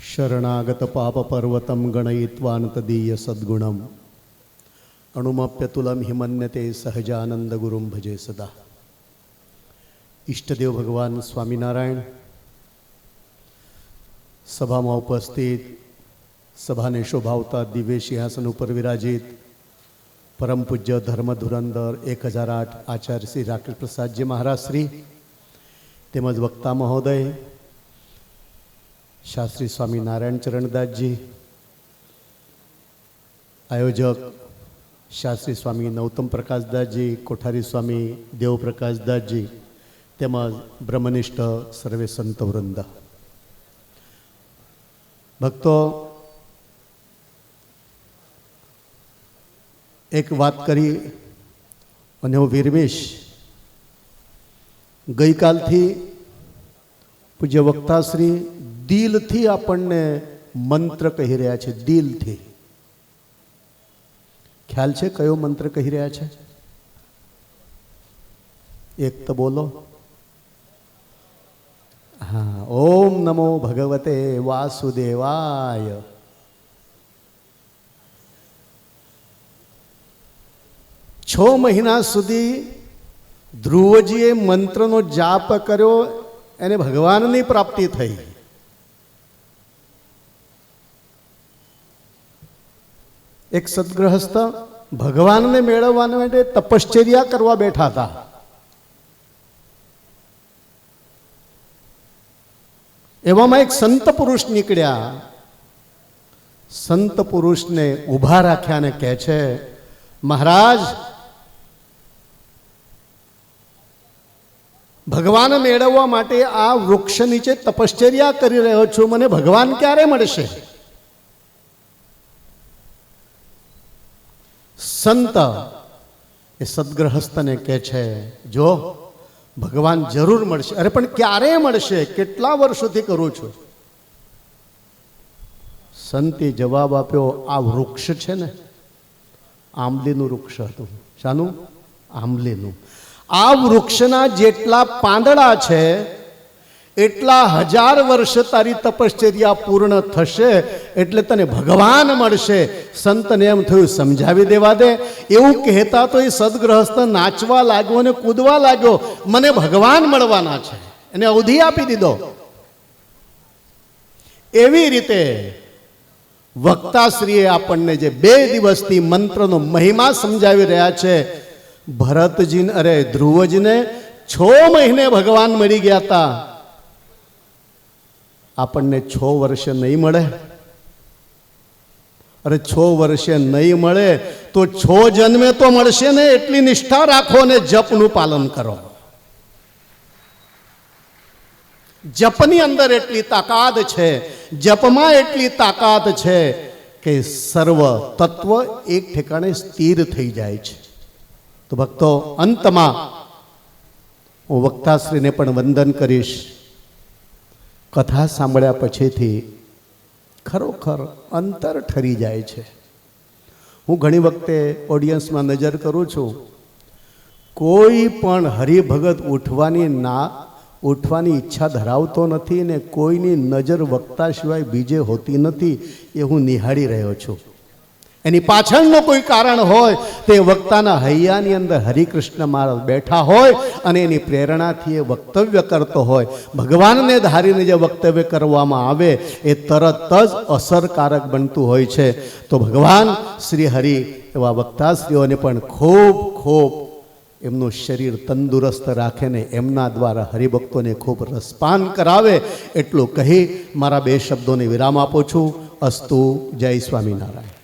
शरणागत पाप पर्वतम गणयित्वान तदीय सद्गुणम अणुमप्यतुलम हिमन्यते सहजानंद गुरुम भजे सदा। इष्टदेव भगवान स्वामीनारायण, सभा में उपस्थित सभा ने शोभावता दिव्य सिंहासन पर विराजित परम पूज्य धर्म धुरंधर 1008 आचार्य श्री राकेश प्रसाद जी महाराज श्री तेमज वक्ता महोदय शास्त्री स्वामी नारायण चरणदास जी, आयोजक शास्त्री स्वामी नौतम प्रकाशदास जी, कोठारी स्वामी देव प्रकाशदास जी तेमज ब्रह्मनिष्ठ सर्वे संत वृंद, भक्तों, एक बात करी અને હું વિરમેશ ગઈકાલથી પૂજ્ય વક્તાશ્રી દિલથી આપણને મંત્ર કહી રહ્યા છે। દિલથી ખ્યાલ છે કયો મંત્ર કહી રહ્યા છે? એક તો બોલો। હા, ઓમ નમો ભગવતે વાસુદેવાય। छो महीना सुधी ध्रुवजीए मंत्रनो जाप कर्यो एने भगवाननी प्राप्ति थई। एक सद्गृहस्थ भगवान ने मेळववाने माटे तपश्चर्या करवा बैठा था। एवामां एक संत पुरुष निकळ्या। संत पुरुष ने उभा राख्या ने कहे छे, महाराज, भगवान मेळववा माटे आ वृक्ष नीचे तपश्चर्या करी रह्यो छुं, मने भगवान क्यारे मळशे? संत ए सद्गृहस्थ ने कहे छे, जो भगवान जरूर मळशे। अरे पण क्यारे मळशे? केटला वर्षोथी करूं छुं। संते जवाब आप्यो, आ वृक्ष छे ने आंबलीનું વૃક્ષ હતું। શાનું? આંબલીનું। આ વૃક્ષના જેટલા પાંદડા છે એટલા 1000 વર્ષ તારી તપશ્ચર્યા પૂર્ણ થશે એટલે તને ભગવાન મળશે। સંતને એમ થયું સમજાવી દેવા દે। એવું કહેતા તો એ સદગ્રહસ્થ નાચવા લાગ્યો અને કૂદવા લાગ્યો, મને ભગવાન મળવાના છે। એને અવધિ આપી દીધો। એવી રીતે वक्ताश्रीए आपने जे 2 दिवसथी मंत्रनो महिमा समझावी रह्या छे। भरतजी अरे ध्रुवजी ने 6 महीने भगवान मळी गया था। आपने 6 वर्ष नहीं मळे? अरे 6 वर्ष नहीं मळे तो 6 जन्मे तो मळशे ने। एटली निष्ठा राखो ने जपनु पालन करो। जपनी अंदर एटली ताकात छे, जपमा एटली ताकात छे के सर्व तत्व एक ठेकाणे स्थिर थई जाय छे। तो भक्तो, अंतमां हूँ वक्ताश्रीने पण वंदन करीश। कथा सांभळ्या पछीथी खरोखर अंतर ठरी जाय छे। हूँ घणी वखते ऑडियन्समां नजर करूं छुं, कोई पण हरिभगत उठवानी इच्छा धरावतो नथी ने कोईनी नजर वक्ता सिवाय बीजे होती नथी। ए हूँ निहाળી રહ્યો છું। एनी पाछळनो कोई कारण होय ते वक्ताना हૈયાની अंदर हरिकृष्ण महाराज बैठा होय अने एनी प्रेरणाथी ए वक्तव्य करतो होय। भगवानने धारीने जे वक्तव्य करवामां आवे ए तरत ज असरकारक बनतुं होय छे। तो भगवान श्री हरि एवा वक्ताश्रीओने पण खूब खूब एमनु शरीर तंदुरस्त राखे ने एमना द्वारा हरिभक्तों ने खूब रसपान करावे एटलुं कही मारा 2 शब्दों ने विराम आपो छूं। अस्तु। जय स्वामीनारायण।